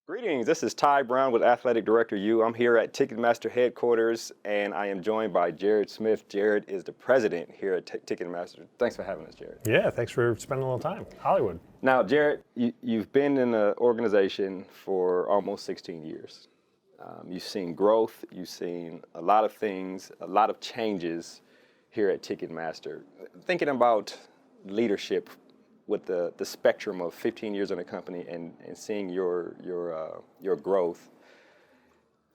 Greetings, this is Ty Brown with AthleticDirectorU. I'm here at Ticketmaster headquarters and I am joined by Jared Smith. Jared is the president here at Ticketmaster. Thanks for having us, Jared. Yeah, thanks for spending a little time. Hollywood. Now, Jared, you've been in the organization for almost 16 years. You've seen growth, you've seen a lot of things, a lot of changes here at Ticketmaster. Thinking about leadership with the spectrum of 15 years in the company and seeing your growth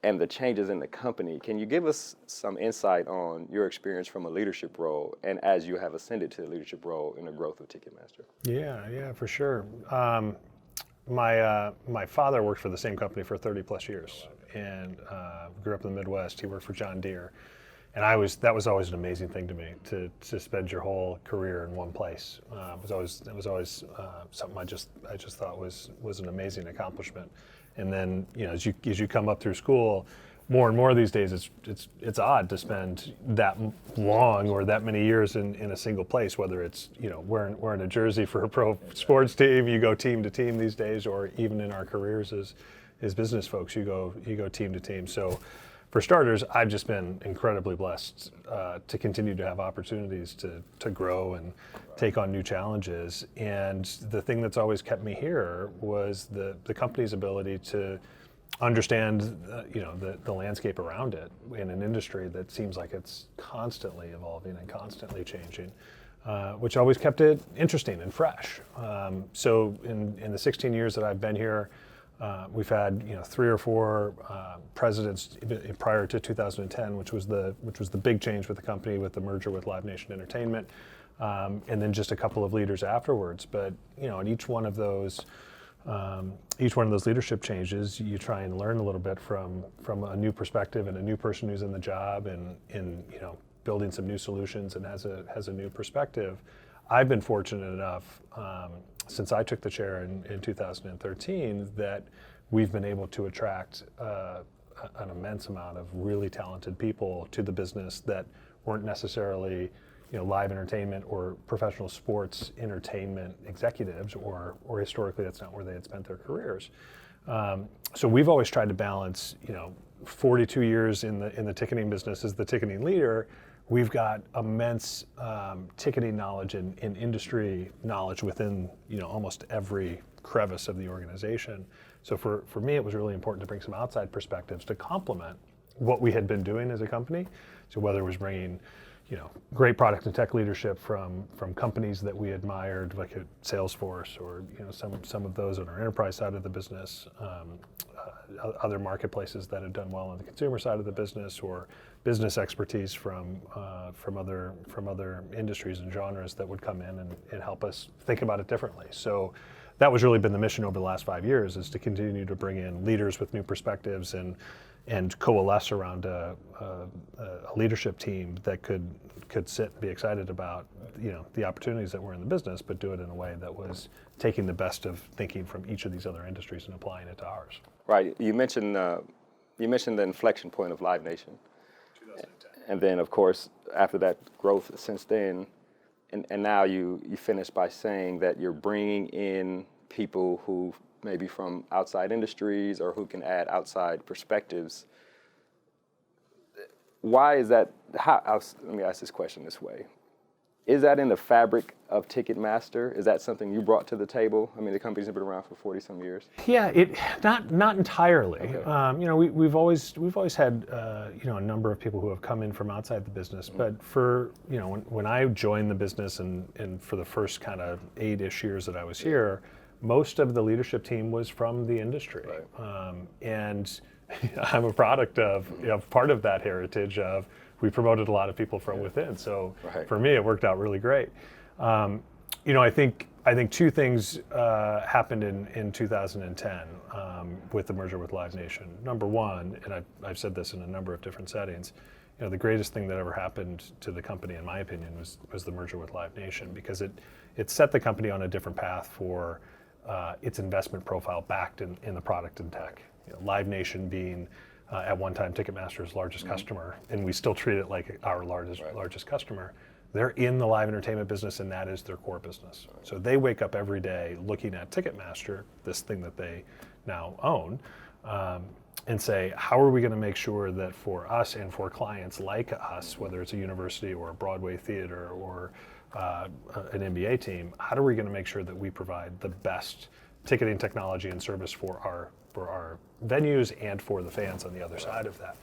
and the changes in the company, can you give us some insight on your experience from a leadership role and as you have ascended to the leadership role in the growth of Ticketmaster? Yeah, for sure. My father worked for the same company for 30 plus years and grew up in the Midwest. He worked for John Deere. And that was always an amazing thing to me, to spend your whole career in one place. It was always something I just thought was an amazing accomplishment. And then, as you come up through school, more and more these days, it's odd to spend that long or that many years in a single place. Whether it's wearing a jersey for a pro sports team, you go team to team these days, or even in our careers as business folks, you go team to team. So, for starters, I've just been incredibly blessed to continue to have opportunities to grow and take on new challenges. And the thing that's always kept me here was the company's ability to understand the landscape around it in an industry that seems like it's constantly evolving and constantly changing, which always kept it interesting and fresh. So in the 16 years that I've been here, we've had 3 or 4 presidents prior to 2010, which was the big change with the company with the merger with Live Nation Entertainment, and then just a couple of leaders afterwards. But in each one of those leadership changes, you try and learn a little bit from a new perspective and a new person who's in the job and building some new solutions and has a new perspective. I've been fortunate enough since I took the chair in 2013 that we've been able to attract an immense amount of really talented people to the business that weren't necessarily live entertainment or professional sports entertainment executives, or historically that's not where they had spent their careers. So we've always tried to balance 42 years in the ticketing business as the ticketing leader. We've got immense ticketing knowledge and industry knowledge within almost every crevice of the organization. So for me, it was really important to bring some outside perspectives to complement what we had been doing as a company. So whether it was bringing great product and tech leadership from companies that we admired, like at Salesforce, or some of those on our enterprise side of the business, other marketplaces that had done well on the consumer side of the business, or business expertise from other industries and genres that would come in and help us think about it differently. So that was really been the mission over the last 5 years, is to continue to bring in leaders with new perspectives and coalesce around a leadership team that could sit and be excited about the opportunities that were in the business, but do it in a way that was taking the best of thinking from each of these other industries and applying it to ours. Right. You mentioned the inflection point of Live Nation. 2010. And then, of course, after that growth since then, and now you finish by saying that you're bringing in people who maybe from outside industries or who can add outside perspectives. Why is that? Let me ask this question this way. Is that in the fabric of Ticketmaster? Is that something you brought to the table? I mean, the company's been around for 40 some years. Yeah, not entirely. Okay. We've always had a number of people who have come in from outside the business. But for when I joined the business and for the first kind of 8-ish years that I was here, most of the leadership team was from the industry, right. And I'm a product of part of that heritage of. We promoted a lot of people from within, so right. For me it worked out really great. I think 2 things happened in 2010 with the merger with Live Nation. Number one, and I've said this in a number of different settings, the greatest thing that ever happened to the company, in my opinion, was the merger with Live Nation, because it set the company on a different path for its investment profile backed in the product and tech. Live Nation being at one time Ticketmaster's largest customer, and we still treat it like our largest customer. They're in the live entertainment business, and that is their core business. Right. So they wake up every day looking at Ticketmaster, this thing that they now own, and say, how are we going to make sure that for us and for clients like us, whether it's a university or a Broadway theater or an NBA team, how are we going to make sure that we provide the best ticketing technology and service for our venues and for the fans on the other side of that?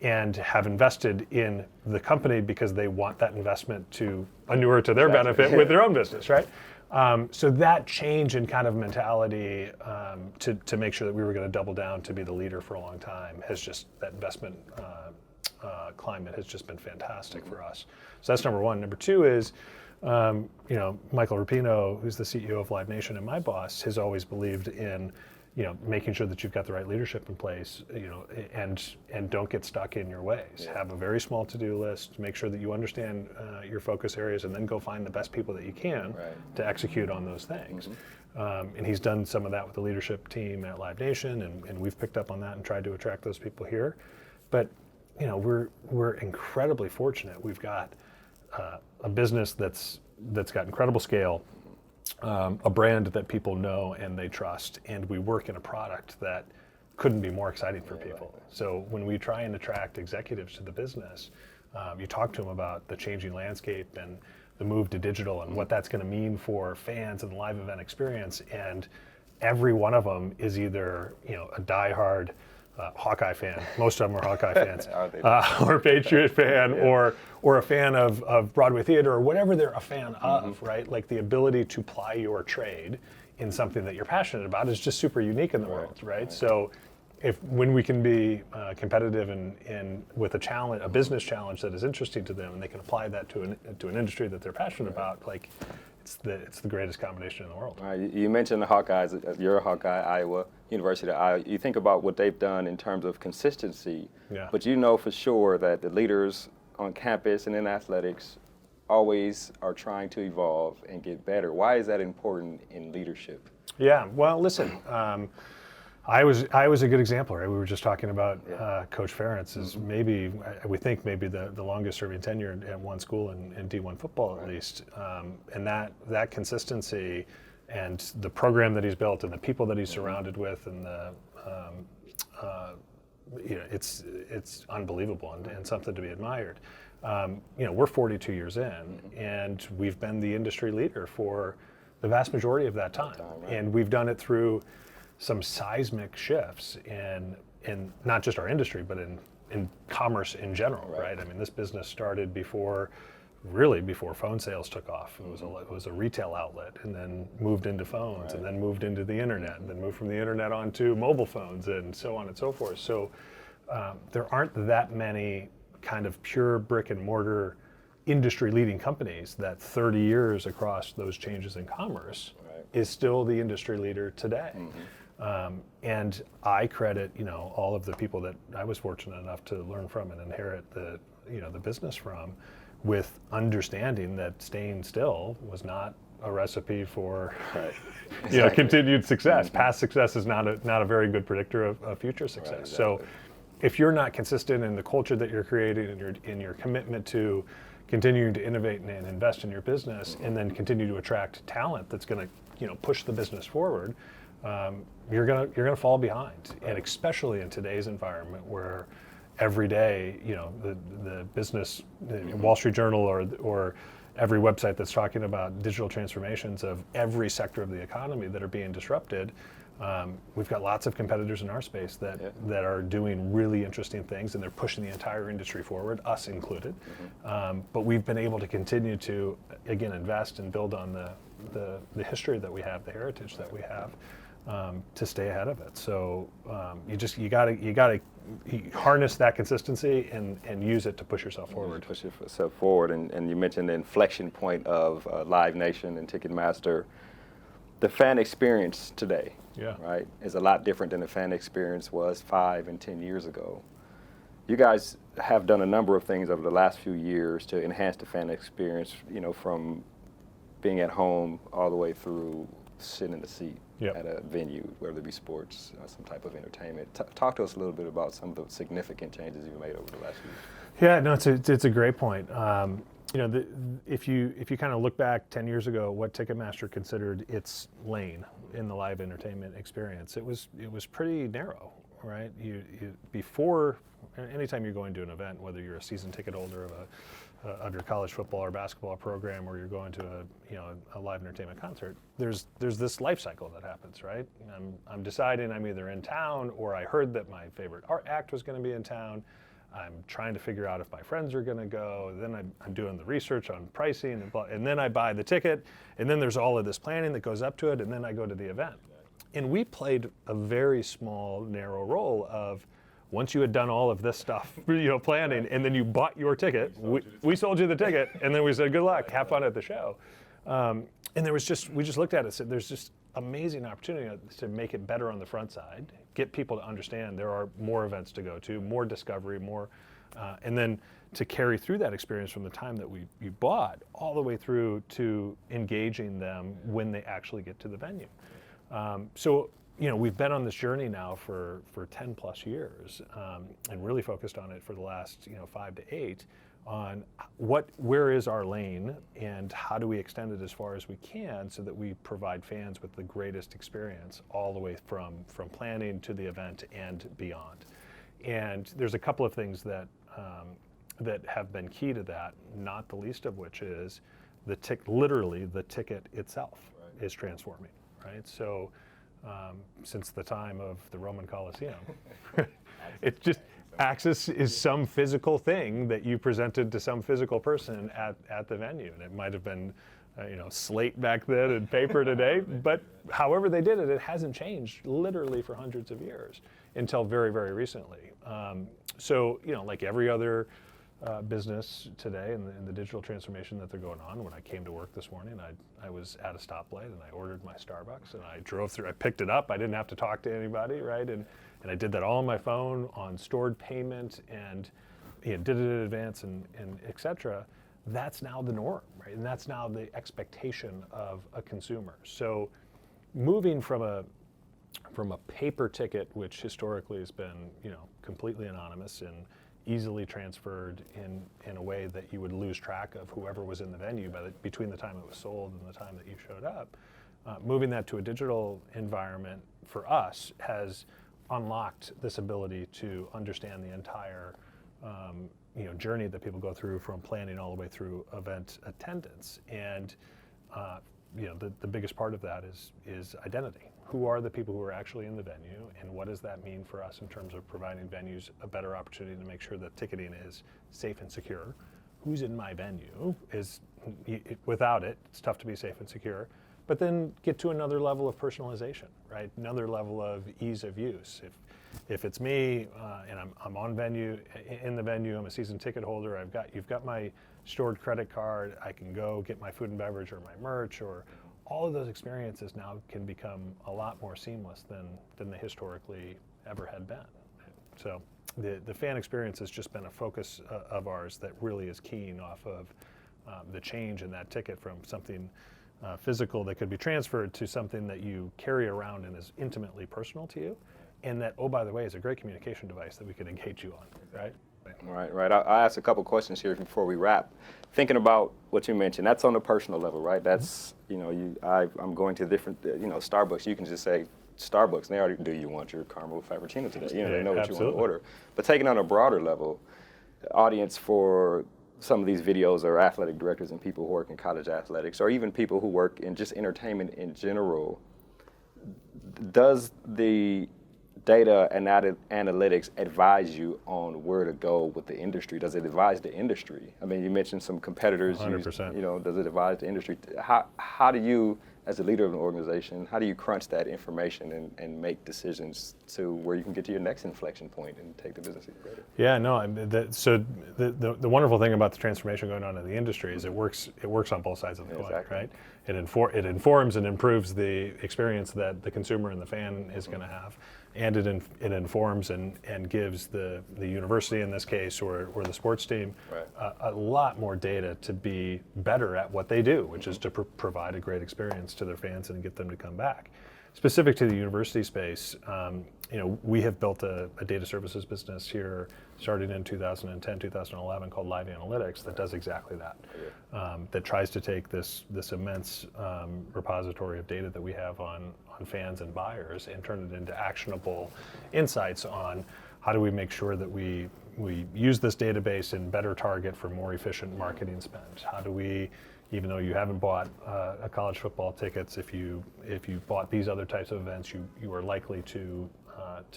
And have invested in the company because they want that investment to inure to their benefit with their own business, right? So that change in kind of mentality to make sure that we were going to double down to be the leader for a long time has just, that investment climate has just been fantastic for us. So that's number one. Number two is, Michael Rapino, who's the CEO of Live Nation and my boss, has always believed in making sure that you've got the right leadership in place, and don't get stuck in your ways. Have a very small to-do list, make sure that you understand your focus areas, and then go find the best people that you can to execute on those things. And he's done some of that with the leadership team at Live Nation, and we've picked up on that and tried to attract those people here. But we're incredibly fortunate. We've got a business that's got incredible scale, a brand that people know and they trust, and we work in a product that couldn't be more exciting for people. So when we try and attract executives to the business, you talk to them about the changing landscape and the move to digital and what that's going to mean for fans and the live event experience, and every one of them is either a diehard Hawkeye fan. Most of them are Hawkeye fans, or a Patriot fan, or a fan of Broadway theater, or whatever they're a fan of, right? Like the ability to ply your trade in something that you're passionate about is just super unique in the world, right? So when we can be competitive and with a business challenge that is interesting to them, and they can apply that to an industry that they're passionate about, like it's the greatest combination in the world. You mentioned the Hawkeyes. You're a Hawkeye, University of Iowa. You think about what they've done in terms of consistency, but you know for sure that the leaders on campus and in athletics always are trying to evolve and get better. Why is that important in leadership? Yeah, well, listen, I was a good example, right? We were just talking about Coach Ferentz is we think maybe the longest serving tenure at one school in D1 football at least, and that consistency and the program that he's built and the people that he's surrounded with and it's unbelievable and something to be admired. We're 42 years in, and we've been the industry leader for the vast majority of that time, and we've done it through some seismic shifts in not just our industry, but in commerce in general, right? I mean, this business started before phone sales took off. It was a retail outlet, and then moved into phones, and then moved into the internet, and then moved from the internet onto mobile phones, and so on and so forth. So there aren't that many kind of pure brick and mortar industry-leading companies that 30 years across those changes in commerce is still the industry leader today. And I credit, all of the people that I was fortunate enough to learn from and inherit the business from, with understanding that staying still was not a recipe for continued success. Past success is not a very good predictor of future success. So if you're not consistent in the culture that you're creating and in your commitment to continuing to innovate and invest in your business, and then continue to attract talent that's going to push the business forward, you're gonna fall behind. And especially in today's environment where every day, the business, Wall Street Journal or every website that's talking about digital transformations of every sector of the economy that are being disrupted, we've got lots of competitors in our space that are doing really interesting things, and they're pushing the entire industry forward, us included. But we've been able to continue to, again, invest and build on the history that we have, the heritage that we have, to stay ahead of it. So you gotta harness that consistency and use it to push yourself forward. Push yourself forward, and you mentioned the inflection point of Live Nation and Ticketmaster. The fan experience today, right, is a lot different than the fan experience was 5 and 10 years ago. You guys have done a number of things over the last few years to enhance the fan experience, from being at home all the way through sitting in the seat at a venue, whether it be sports, some type of entertainment. Talk to us a little bit about some of the significant changes you've made over the last few years. Yeah, no, it's a great point. If you kind of look back 10 years ago, what Ticketmaster considered its lane in the live entertainment experience, it was pretty narrow, right? Before, anytime you're going to an event, whether you're a season ticket holder of your college football or basketball program, or you're going to a live entertainment concert, there's this life cycle that happens, right? I'm deciding I'm either in town, or I heard that my favorite art act was going to be in town. I'm trying to figure out if my friends are going to go. Then I'm doing the research on pricing, and then I buy the ticket, and then there's all of this planning that goes up to it, and then I go to the event. And we played a very small, narrow role of, once you had done all of this stuff, planning, and then you bought your ticket, we sold you the ticket, and then we said, good luck, have fun at the show. And we just looked at it and said, there's just amazing opportunity to make it better on the front side, get people to understand there are more events to go to, more discovery, more, and then to carry through that experience from the time that you bought all the way through to engaging them when they actually get to the venue. So we've been on this journey now for 10 plus years, and really focused on it for the last 5 to 8 on where is our lane and how do we extend it as far as we can so that we provide fans with the greatest experience all the way from planning to the event and beyond. And there's a couple of things that have been key to that, not the least of which is literally the ticket itself is transforming, right? So since the time of the Roman Colosseum, it's just, access is some physical thing that you presented to some physical person at the venue. And it might have been slate back then and paper today, but however they did it, it hasn't changed literally for hundreds of years until very, very recently. So like every other business today in the digital transformation that they're going on, when I came to work this morning, I was at a stoplight and I ordered my Starbucks and I drove through, I picked it up, I didn't have to talk to anybody, right? And I did that all on my phone on stored payment and did it in advance and et cetera. That's now the norm, right? And that's now the expectation of a consumer. So moving from a paper ticket, which historically has been completely anonymous and easily transferred in a way that you would lose track of whoever was in the venue between the time it was sold and the time that you showed up, moving that to a digital environment for us has unlocked this ability to understand the entire journey that people go through from planning all the way through event attendance. And the biggest part of that is identity. Who are the people who are actually in the venue, and what does that mean for us in terms of providing venues a better opportunity to make sure that ticketing is safe and secure? Who's in my venue? Without it, it's tough to be safe and secure. But then get to another level of personalization, right? Another level of ease of use. If it's me and I'm on venue, in the venue, I'm a season ticket holder, you've got my stored credit card, I can go get my food and beverage or my merch, or all of those experiences now can become a lot more seamless than they historically ever had been. So the fan experience has just been a focus of ours that really is keying off of the change in that ticket from something physical that could be transferred to something that you carry around and is intimately personal to you, and that, oh, by the way, is a great communication device that we can engage you on, right? Right. I'll ask a couple questions here before we wrap. Thinking about what you mentioned, that's on a personal level, right? That's, I'm going to different, Starbucks, you can just say Starbucks, and they already, do you want your caramel frappuccino today? They know what you want to order. But taking on a broader level, the audience for some of these videos are athletic directors and people who work in college athletics, or even people who work in just entertainment in general. Does the data and analytics advise you on where to go with the industry? Does it advise the industry? I mean, you mentioned some competitors. 100%. Does it advise the industry? How do you, as a leader of an organization, how do you crunch that information and make decisions to where you can get to your next inflection point and take the business even greater? Yeah, no. So the wonderful thing about the transformation going on in the industry is it works on both sides of the coin, exactly. Right? It informs and improves the experience that the consumer and the fan is going to have. And it informs and gives the university in this case or the sports team a lot more data to be better at what they do, which is to provide a great experience to their fans and get them to come back. Specific to the university space, we have built a data services business here starting in 2010, 2011, called Live Analytics that does exactly that. That tries to take this immense repository of data that we have on fans and buyers and turn it into actionable insights on how do we make sure that we use this database and better target for more efficient marketing spend. How do we, even though you haven't bought a college football tickets, if you bought these other types of events, you are likely to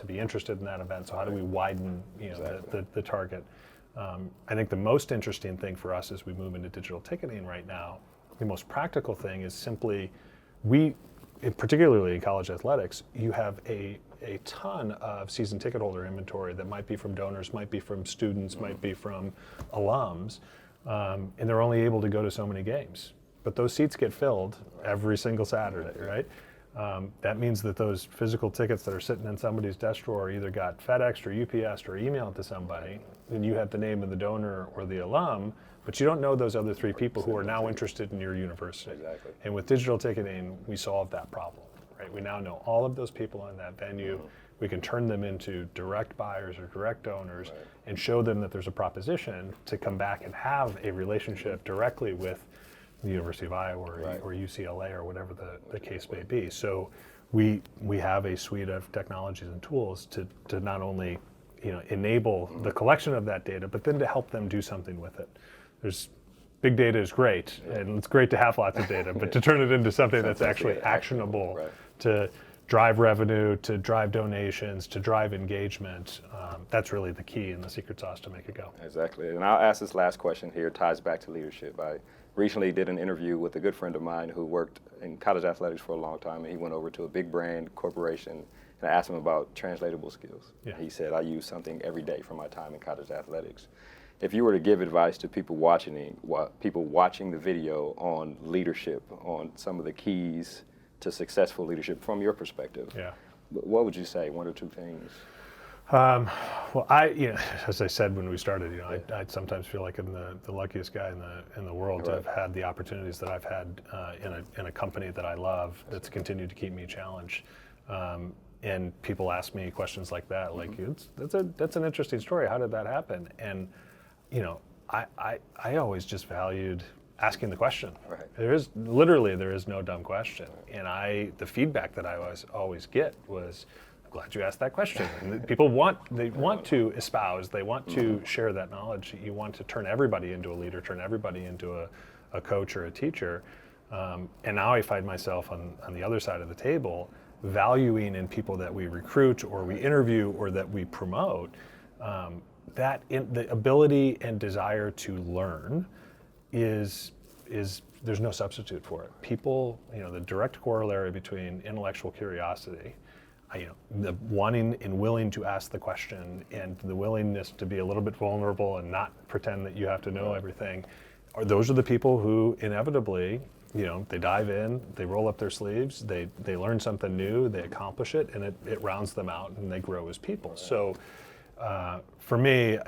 be interested in that event. So how do we widen the target? I think the most interesting thing for us as we move into digital ticketing right now, the most practical thing is simply particularly in college athletics, you have a ton of season ticket holder inventory that might be from donors, might be from students, might be from alums, and they're only able to go to so many games. But those seats get filled every single Saturday, right? That means that those physical tickets that are sitting in somebody's desk drawer either got FedExed or UPSed or emailed to somebody, and you have the name of the donor or the alum, but you don't know those other three people who are now interested in your university. Exactly. And with digital ticketing, we solve that problem, right? We now know all of those people in that venue. We can turn them into direct buyers or direct donors and show them that there's a proposition to come back and have a relationship directly with the University of Iowa or UCLA or whatever the case may be. So we have a suite of technologies and tools to not only enable the collection of that data, but then to help them do something with it. Big data is great, and it's great to have lots of data, but to turn it into something that's actually actionable, to drive revenue, to drive donations, to drive engagement, that's really the key and the secret sauce to make it go. Exactly. And I'll ask this last question here, ties back to leadership. I recently did an interview with a good friend of mine who worked in college athletics for a long time, and he went over to a big brand corporation, and I asked him about translatable skills. He said, I use something every day from my time in college athletics. If you were to give advice to people watching the video on leadership, on some of the keys to successful leadership from your perspective, what would you say, one or two things? Well, as I said when we started, I sometimes feel like I'm the luckiest guy in the world to have had the opportunities that I've had in a company that I love that's continued to keep me challenged. And people ask me questions like that, like that's an interesting story. How did that happen? And I always just valued asking the question. There is no dumb question. And the feedback that I always get was, glad you asked that question. And people want to espouse, they want to share that knowledge. You want to turn everybody into a leader, turn everybody into a coach or a teacher. And now I find myself on the other side of the table, valuing in people that we recruit or we interview or that we promote, the ability and desire to learn is there's no substitute for it. People, the direct corollary between intellectual curiosity, the wanting and willing to ask the question and the willingness to be a little bit vulnerable and not pretend that you have to know everything, those are the people who inevitably, they dive in, they roll up their sleeves, they learn something new, they accomplish it, and it rounds them out and they grow as people. So for me,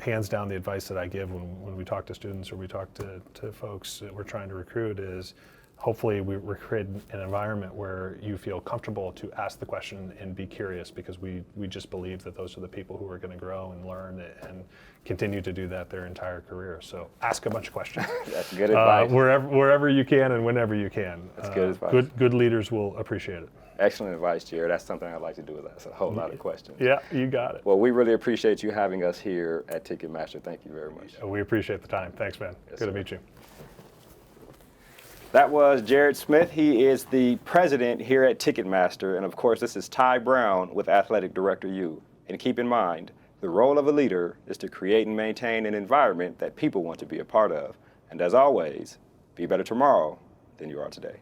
hands down, the advice that I give when we talk to students or we talk to folks that we're trying to recruit is, hopefully we're creating an environment where you feel comfortable to ask the question and be curious, because we just believe that those are the people who are going to grow and learn and continue to do that their entire career. So ask a bunch of questions. That's good advice. Wherever you can and whenever you can. That's good advice. Good leaders will appreciate it. Excellent advice, Jared. That's something I'd like to do with that. It's a whole lot of questions. Yeah, you got it. Well, we really appreciate you having us here at Ticketmaster. Thank you very much. We appreciate the time. Thanks, man. Yes, Good sir. to meet you. That was Jared Smith. He is the president here at Ticketmaster. And of course, this is Ty Brown with AthleticDirectorU. And keep in mind, the role of a leader is to create and maintain an environment that people want to be a part of. And as always, be better tomorrow than you are today.